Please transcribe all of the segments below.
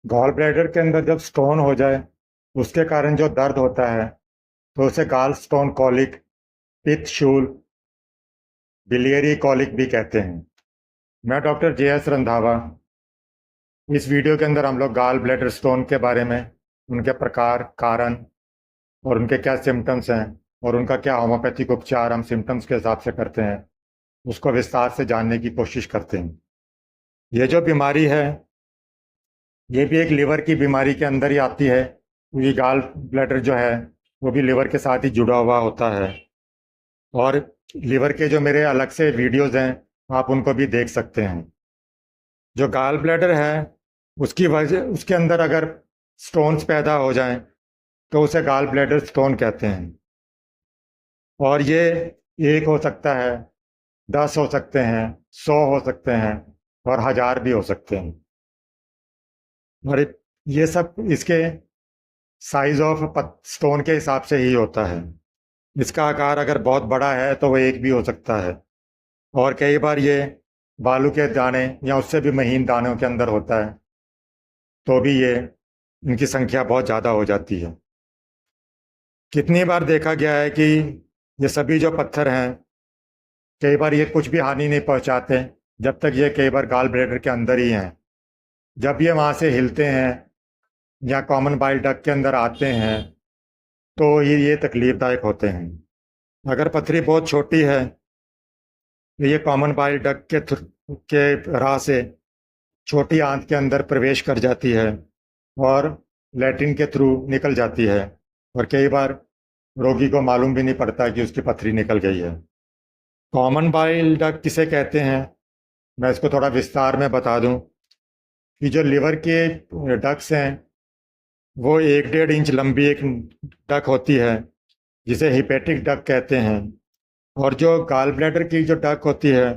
Gall bladder के अंदर जब स्टोन हो जाए उसके कारण जो दर्द होता है तो उसे गॉल स्टोन कॉलिक, पित्त शूल, बिलियरी कॉलिक भी कहते हैं। मैं डॉक्टर जे एस रंधावा। इस वीडियो के अंदर हम लोग गॉल ब्लैडर स्टोन के बारे में, उनके प्रकार, कारण और उनके क्या सिम्टम्स हैं और उनका क्या होम्योपैथिक उपचार हम सिम्टम्स के हिसाब से करते हैं उसको विस्तार से जानने की कोशिश करते हैं। ये जो बीमारी है ये भी एक लिवर की बीमारी के अंदर ही आती है, क्योंकि गॉल ब्लैडर जो है वो भी लिवर के साथ ही जुड़ा हुआ होता है। और लिवर के जो मेरे अलग से वीडियोस हैं आप उनको भी देख सकते हैं। जो गॉल ब्लैडर है उसकी वजह उसके अंदर अगर स्टोन्स पैदा हो जाएं तो उसे गॉल ब्लैडर स्टोन कहते हैं। और ये एक हो सकता है, 10 हो सकते हैं, 100 हो सकते हैं और 1000 भी हो सकते हैं। और ये सब इसके साइज ऑफ स्टोन के हिसाब से ही होता है। इसका आकार अगर बहुत बड़ा है तो वो एक भी हो सकता है, और कई बार ये बालू के दाने या उससे भी महीन दानों के अंदर होता है तो भी ये इनकी संख्या बहुत ज़्यादा हो जाती है। कितनी बार देखा गया है कि ये सभी जो पत्थर हैं कई बार ये कुछ भी हानि नहीं पहुंचाते जब तक ये कई बार गॉल ब्लैडर के अंदर ही हैं। जब ये वहाँ से हिलते हैं या कॉमन बाइल डक्ट के अंदर आते हैं तो ये तकलीफदायक होते हैं। अगर पथरी बहुत छोटी है तो ये कॉमन बाइल डक्ट के राह से छोटी आंत के अंदर प्रवेश कर जाती है और लैट्रिन के थ्रू निकल जाती है, और कई बार रोगी को मालूम भी नहीं पड़ता कि उसकी पथरी निकल गई है। कॉमन बाइल डक्ट किसे कहते हैं, मैं इसको थोड़ा विस्तार में बता दूं कि जो लिवर के डक्ट्स हैं वो 1-1.5 इंच लंबी एक डक होती है जिसे हिपेटिक डक कहते हैं, और जो गॉल ब्लैडर की जो डक होती है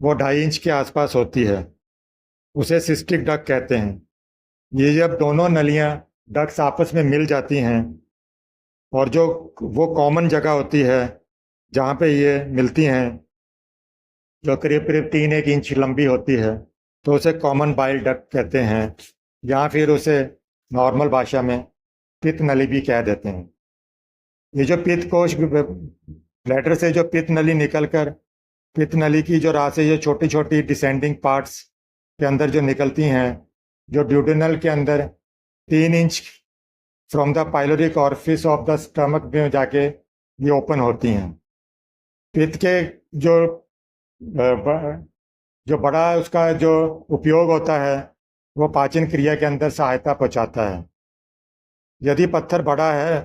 वो 2.5 इंच के आसपास होती है, उसे सिस्टिक डक कहते हैं। ये जब दोनों नलियां डक्स आपस में मिल जाती हैं और जो वो कॉमन जगह होती है जहाँ पे ये मिलती हैं जो करीब करीब 3-1 इंच लंबी होती है तो उसे कॉमन बाइल डक्ट कहते हैं, या फिर उसे नॉर्मल भाषा में पित्त नली भी कह देते हैं। ये जो पित्त कोश ब्लैडर से जो पित्त नली निकलकर पित्त नली की जो राह से ये छोटी छोटी डिसेंडिंग पार्ट्स के अंदर जो निकलती हैं, जो ड्यूडेनल के अंदर 3 inch from the pyloric orifice of the stomach में जाके ये ओपन होती हैं। पित्त के जो जो बड़ा उसका जो उपयोग होता है वो पाचन क्रिया के अंदर सहायता पहुंचाता है। यदि पत्थर बड़ा है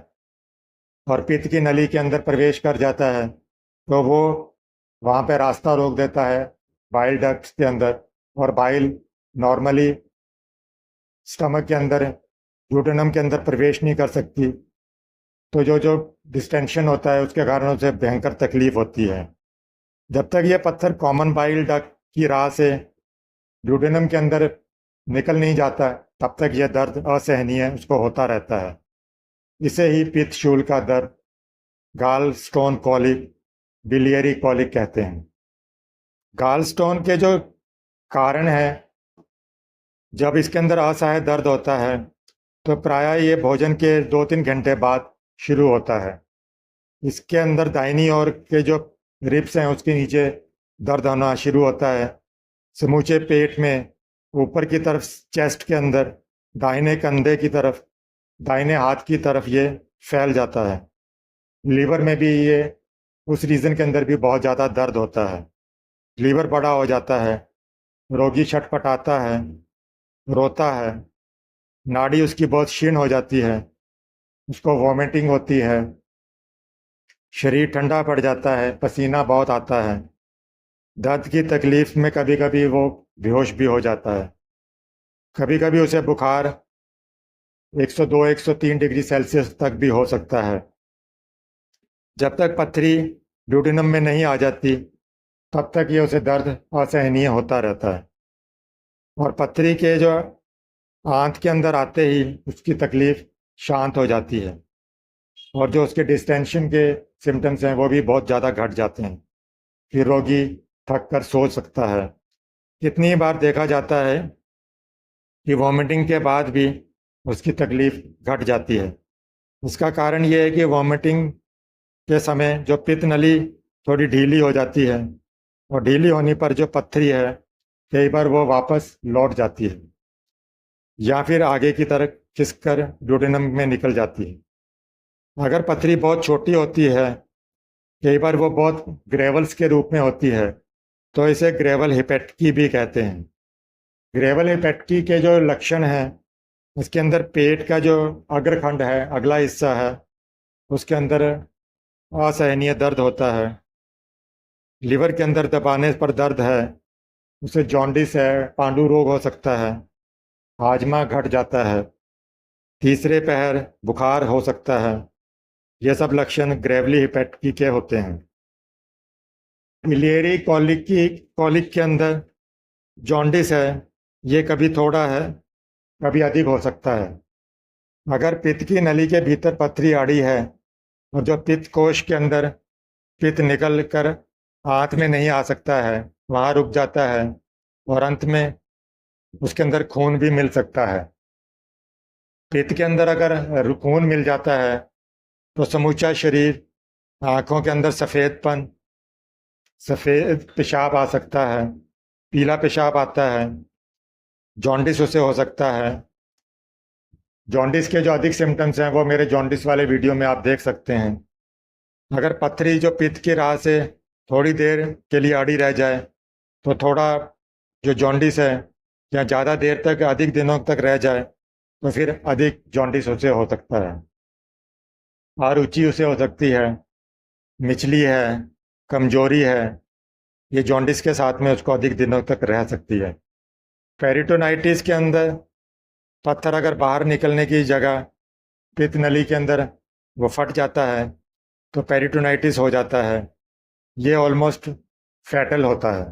और पित्त की नली के अंदर प्रवेश कर जाता है तो वो वहाँ पे रास्ता रोक देता है बाइल डक्ट्स के अंदर, और बाइल नॉर्मली स्टमक के अंदर ड्यूडेनम के अंदर प्रवेश नहीं कर सकती, तो जो जो डिस्टेंशन होता है उसके कारण उसे भयंकर तकलीफ होती है। जब तक ये पत्थर कॉमन बाइल डक्ट की राह से ड्यूडेनम के अंदर निकल नहीं जाता तब तक यह दर्द असहनीय उसको होता रहता है। इसे ही पित्त शूल का दर्द, गाल स्टोन कॉलिक, बिलियरी कॉलिक कहते हैं। गाल स्टोन के जो कारण है, जब इसके अंदर असहाय दर्द होता है तो प्रायः ये भोजन के 2-3 घंटे बाद शुरू होता है। इसके अंदर दाहिनी ओर के जो रिब्स हैं उसके नीचे दर्द होना शुरू होता है, समूचे पेट में, ऊपर की तरफ चेस्ट के अंदर, दाहिने कंधे की तरफ, दाहिने हाथ की तरफ ये फैल जाता है। लीवर में भी ये उस रीजन के अंदर भी बहुत ज़्यादा दर्द होता है। लीवर बड़ा हो जाता है, रोगी छटपटाता है, रोता है, नाड़ी उसकी बहुत क्षीण हो जाती है, उसको वॉमिटिंग होती है, शरीर ठंडा पड़ जाता है, पसीना बहुत आता है। दर्द की तकलीफ में कभी कभी वो बेहोश भी हो जाता है। कभी कभी उसे बुखार 102-103 डिग्री सेल्सियस तक भी हो सकता है। जब तक पथरी ड्यूडेनम में नहीं आ जाती तब तक ये उसे दर्द असहनीय होता रहता है, और पथरी के जो आंत के अंदर आते ही उसकी तकलीफ शांत हो जाती है, और जो उसके डिस्टेंशन के सिम्टम्स हैं वो भी बहुत ज़्यादा घट जाते हैं। फिर रोगी थक कर सो सकता है। कितनी बार देखा जाता है कि वॉमिटिंग के बाद भी उसकी तकलीफ घट जाती है। इसका कारण ये है कि वॉमिटिंग के समय जो पित्त नली थोड़ी ढीली हो जाती है और ढीली होने पर जो पथरी है कई बार वो वापस लौट जाती है या फिर आगे की तरफ खिसक कर ड्यूडेनम में निकल जाती है। अगर पथरी बहुत छोटी होती है, कई बार वो बहुत ग्रेवल्स के रूप में होती है, तो इसे ग्रेवल हिपेटकी भी कहते हैं। ग्रेवल हिपेटकी के जो लक्षण हैं, इसके अंदर पेट का जो अग्रखंड है, अगला हिस्सा है, उसके अंदर असहनीय दर्द होता है। लिवर के अंदर दबाने पर दर्द है, उसे जॉन्डिस है, पांडु रोग हो सकता है, हाजमा घट जाता है, तीसरे पहर बुखार हो सकता है। ये सब लक्षण ग्रेवली हिपेटकी के होते हैं। बिलियरी कॉलिक के अंदर जॉन्डिस है, ये कभी थोड़ा है, कभी अधिक हो सकता है। अगर पित्त की नली के भीतर पथरी आड़ी है और जो पित्त कोश के अंदर पित्त निकल कर आंत में नहीं आ सकता है, वहाँ रुक जाता है और अंत में उसके अंदर खून भी मिल सकता है। पित्त के अंदर अगर खून मिल जाता है तो समूचा शरीर, आंखों के अंदर सफ़ेदपन, सफ़ेद पेशाब आ सकता है, पीला पेशाब आता है, जॉन्डिस उसे हो सकता है। जॉन्डिस के जो अधिक सिम्टम्स हैं वो मेरे जॉन्डिस वाले वीडियो में आप देख सकते हैं। अगर पथरी जो पित्त की राह से थोड़ी देर के लिए अड़ी रह जाए तो थोड़ा जो जॉन्डिस है, या ज़्यादा देर तक अधिक दिनों तक रह जाए तो फिर अधिक जॉन्डिस उसे हो सकता है। अरुचि उसे हो सकती है, मिचली है, कमजोरी है, ये जॉन्डिस के साथ में उसको अधिक दिनों तक रह सकती है। पेरिटोनाइटिस के अंदर पत्थर अगर बाहर निकलने की जगह पित्त नली के अंदर वो फट जाता है तो पेरिटोनाइटिस हो जाता है। ये ऑलमोस्ट फैटल होता है।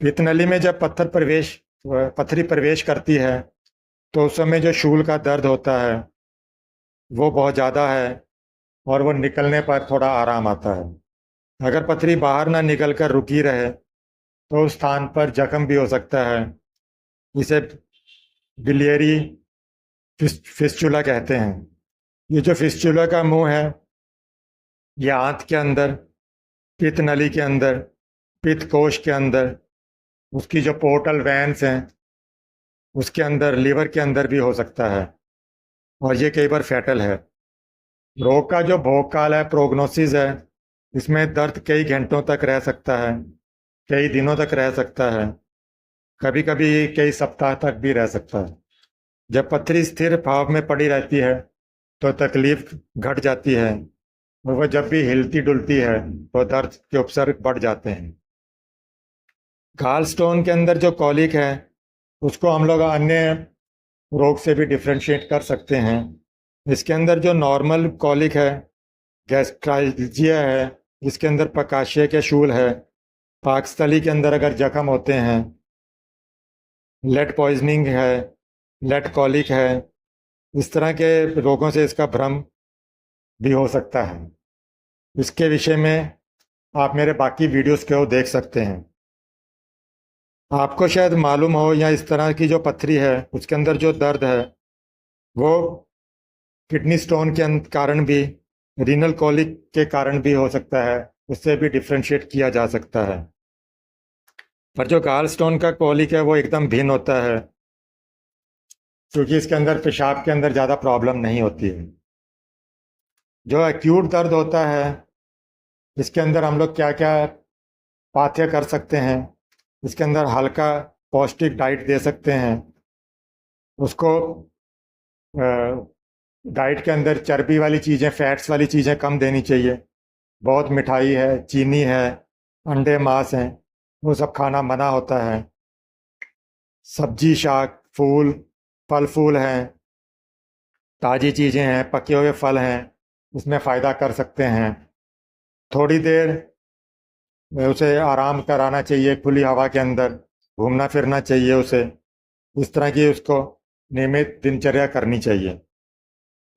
पित्त नली में जब पथरी प्रवेश करती है तो उस समय जो शूल का दर्द होता है वो बहुत ज़्यादा है और वो निकलने पर थोड़ा आराम आता है। अगर पथरी बाहर ना निकल कर रुकी रहे तो उस स्थान पर जख्म भी हो सकता है। इसे बिलियरी फिस्चुला कहते हैं। ये जो फिस्चुला का मुंह है, ये आंत के अंदर, पित्त नली के अंदर, पित्त कोश के अंदर, उसकी जो पोर्टल वेन्स हैं उसके अंदर, लिवर के अंदर भी हो सकता है और ये कई बार फैटल है। रोग का जो भोग काल है, प्रोग्नोसिस है, इसमें दर्द कई घंटों तक रह सकता है, कई दिनों तक रह सकता है, कभी कभी कई सप्ताह तक भी रह सकता है। जब पथरी स्थिर भाव में पड़ी रहती है तो तकलीफ घट जाती है और वह जब भी हिलती डुलती है तो दर्द के उपसर्ग बढ़ जाते हैं। गाल स्टोन के अंदर जो कॉलिक है उसको हम लोग अन्य रोग से भी डिफ्रेंशिएट कर सकते हैं। इसके अंदर जो नॉर्मल कॉलिक है, गैस्ट्राल्जिया है, इसके अंदर प्रकाशीय के शूल है, पाकस्थली के अंदर अगर जख्म होते हैं, लेड पॉइजनिंग है, लेड कॉलिक है, इस तरह के रोगों से इसका भ्रम भी हो सकता है। इसके विषय में आप मेरे बाकी वीडियोस को देख सकते हैं। आपको शायद मालूम हो, या इस तरह की जो पथरी है उसके अंदर जो दर्द है वो किडनी स्टोन के कारण भी, रीनल कॉलिक के कारण भी हो सकता है, उससे भी डिफ्रेंशिएट किया जा सकता है। पर जो गाल स्टोन का कॉलिक है वो एकदम भिन्न होता है, क्योंकि इसके अंदर पेशाब के अंदर ज़्यादा प्रॉब्लम नहीं होती है। जो एक्यूट दर्द होता है, इसके अंदर हम लोग क्या क्या पाथ्य कर सकते हैं। इसके अंदर हल्का पौष्टिक डाइट दे सकते हैं उसको। डाइट के अंदर चर्बी वाली चीज़ें, फैट्स वाली चीज़ें कम देनी चाहिए। बहुत मिठाई है, चीनी है, अंडे मांस हैं, वो सब खाना मना होता है। सब्जी, शाक, फूल, फल फूल हैं, ताज़ी चीज़ें हैं, पके हुए फल हैं, उसमें फ़ायदा कर सकते हैं। थोड़ी देर उसे आराम कराना चाहिए, खुली हवा के अंदर घूमना फिरना चाहिए उसे। इस तरह की उसको नियमित दिनचर्या करनी चाहिए।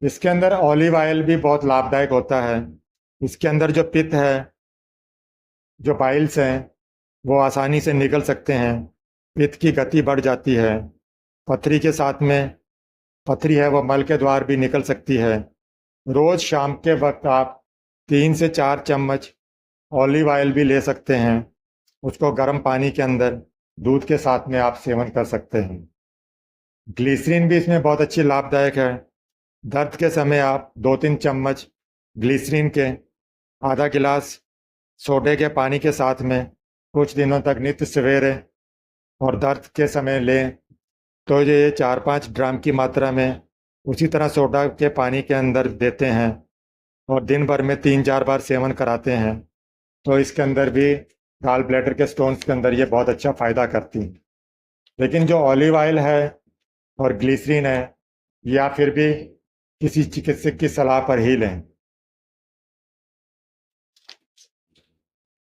इसके अंदर ऑलिव ऑयल भी बहुत लाभदायक होता है। इसके अंदर जो पित्त है, जो बाइल्स हैं, वो आसानी से निकल सकते हैं, पित्त की गति बढ़ जाती है। पथरी के साथ में पथरी है वो मल के द्वार भी निकल सकती है। रोज शाम के वक्त आप 3 से 4 चम्मच ऑलिव ऑयल भी ले सकते हैं। उसको गर्म पानी के अंदर दूध के साथ में आप सेवन कर सकते हैं। ग्लिसरीन भी इसमें बहुत अच्छी लाभदायक है। दर्द के समय आप 2-3 चम्मच ग्लिसरीन के आधा गिलास सोडे के पानी के साथ में कुछ दिनों तक नित्य सवेरे और दर्द के समय लें तो ये 4-5 ग्राम की मात्रा में उसी तरह सोडा के पानी के अंदर देते हैं और दिन भर में 3-4 बार सेवन कराते हैं तो इसके अंदर भी गॉल ब्लैडर के स्टोन्स के अंदर ये बहुत अच्छा फ़ायदा करती है। लेकिन जो ऑलिव ऑयल है और ग्लिसरीन है ये आप फिर भी किसी चिकित्सक की सलाह पर ही लें।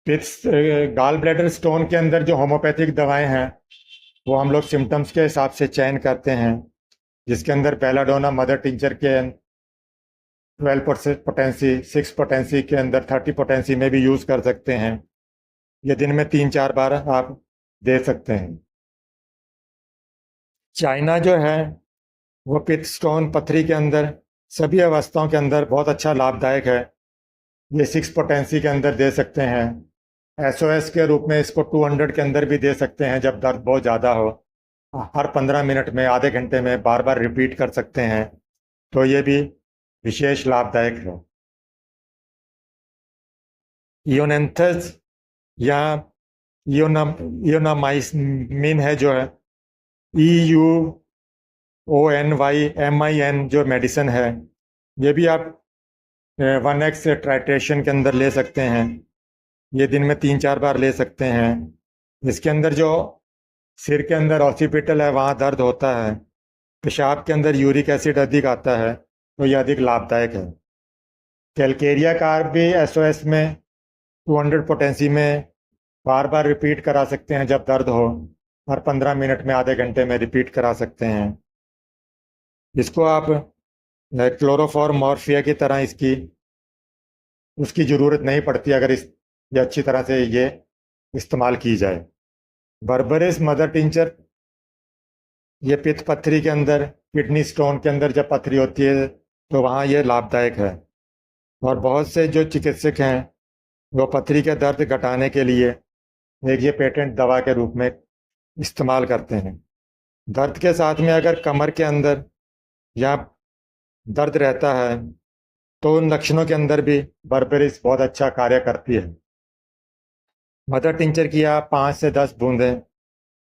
गॉल ब्लैडर स्टोन के अंदर जो होम्योपैथिक दवाएं हैं वो हम लोग सिम्टम्स के हिसाब से चयन करते हैं, जिसके अंदर बेलाडोना मदर टिंचर के 12% पोटेंसी, 6 पोटेंसी के अंदर 30 पोटेंसी में भी यूज़ कर सकते हैं। ये दिन में 3-4 बार आप दे सकते हैं। चाइना जो है वो पित्त स्टोन पथरी के अंदर सभी अवस्थाओं के अंदर बहुत अच्छा लाभदायक है। ये 6 पोटेंसी के अंदर दे सकते हैं। एसओएस के रूप में इसको 200 के अंदर भी दे सकते हैं जब दर्द बहुत ज़्यादा हो। हर 15 मिनट में, आधे घंटे में बार बार रिपीट कर सकते हैं तो ये भी विशेष लाभदायक है। इयोनेंथस या इयोनामाइसिन है जो है EUONYMIN जो मेडिसिन है ये भी आप 1X ट्राइट्रेशन के अंदर ले सकते हैं। ये दिन में 3-4 बार ले सकते हैं। इसके अंदर जो सिर के अंदर ऑसिपिटल है वहाँ दर्द होता है, पेशाब के अंदर यूरिक एसिड अधिक आता है तो ये अधिक लाभदायक है। कैलकेरिया कार्ब भी एसओएस में 200 पोटेंसी में बार बार रिपीट करा सकते हैं जब दर्द हो। हर 15 मिनट में, आधे घंटे में रिपीट करा सकते हैं। इसको आप क्लोरोफॉर्म मॉर्फिया की तरह उसकी ज़रूरत नहीं पड़ती अगर ये अच्छी तरह से ये इस्तेमाल की जाए। बर्बरिस मदर टिंचर ये पित्त पथरी के अंदर, किडनी स्टोन के अंदर जब पथरी होती है तो वहाँ ये लाभदायक है। और बहुत से जो चिकित्सक हैं वो पथरी के दर्द घटाने के लिए एक ये पेटेंट दवा के रूप में इस्तेमाल करते हैं। दर्द के साथ में अगर कमर के अंदर या दर्द रहता है तो उन लक्षणों के अंदर भी बर्बरिस बहुत अच्छा कार्य करती है। मदर टिंचर की आप 5 से 10 बूंदें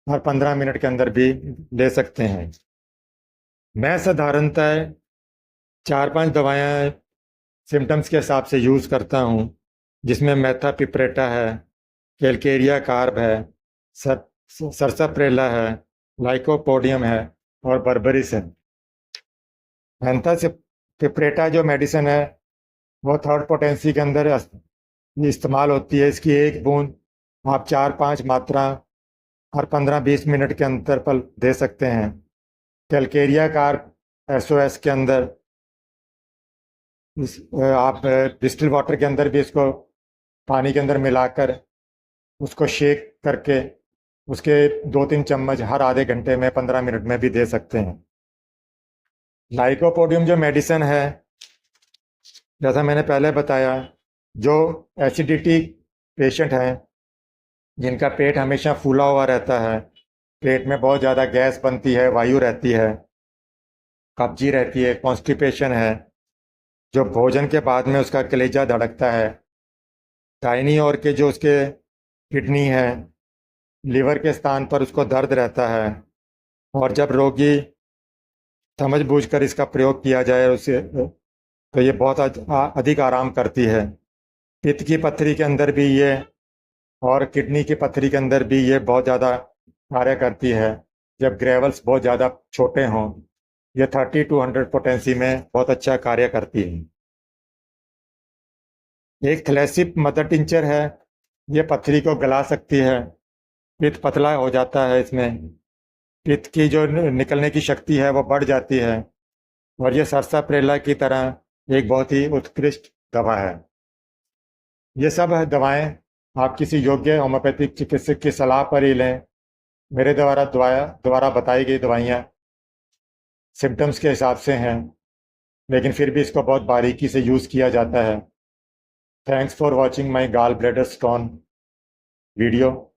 हर 15 मिनट के अंदर भी ले सकते हैं। मैं साधारणतः 4-5 दवाएं सिम्टम्स के हिसाब से यूज़ करता हूँ, जिसमें मेथापिप्रेटा है, कैलकेरिया कार्ब है, सरसाप्रेला है, लाइकोपोडियम है और बर्बरिस है। मेथापिप्रेटा जो मेडिसिन है वो 3rd पोटेंसी के अंदर इस्तेमाल होती है। इसकी 1 बूंद आप 4-5 मात्रा हर 15-20 मिनट के अंतर पर दे सकते हैं। कैलकेरिया कार्ब एसओएस के अंदर आप डिस्टिल वाटर के अंदर भी इसको पानी के अंदर मिलाकर उसको शेक करके उसके 2-3 चम्मच हर आधे घंटे में, 15 मिनट में भी दे सकते हैं। लाइकोपोडियम जो मेडिसिन है, जैसा मैंने पहले बताया, जो एसिडिटी पेशेंट हैं जिनका पेट हमेशा फूला हुआ रहता है, पेट में बहुत ज़्यादा गैस बनती है, वायु रहती है, कब्जी रहती है, कॉन्स्टिपेशन है, जो भोजन के बाद में उसका कलेजा धड़कता है, दाहिनी ओर के जो उसके किडनी है, लीवर के स्थान पर उसको दर्द रहता है, और जब रोगी समझ बूझकर इसका प्रयोग किया जाए उसे तो ये बहुत अधिक आराम करती है। पित्त की पथरी के अंदर भी ये और किडनी की पथरी के अंदर भी ये बहुत ज़्यादा कार्य करती है। जब ग्रेवल्स बहुत ज़्यादा छोटे हों, ये 30 to 100 पोटेंसी में बहुत अच्छा कार्य करती है। एक थ्लेसिप मदर टिंचर है, ये पथरी को गला सकती है, पित्त पतला हो जाता है, इसमें पित्त की जो निकलने की शक्ति है वो बढ़ जाती है, और ये सरसाप्रेला की तरह एक बहुत ही उत्कृष्ट दवा है। ये सब दवाएं आप किसी योग्य होम्योपैथिक चिकित्सक की सलाह पर ही लें। मेरे द्वारा बताई गई दवाइयाँ सिम्टम्स के हिसाब से हैं, लेकिन फिर भी इसको बहुत बारीकी से यूज़ किया जाता है। Thanks for watching my gall bladder stone video.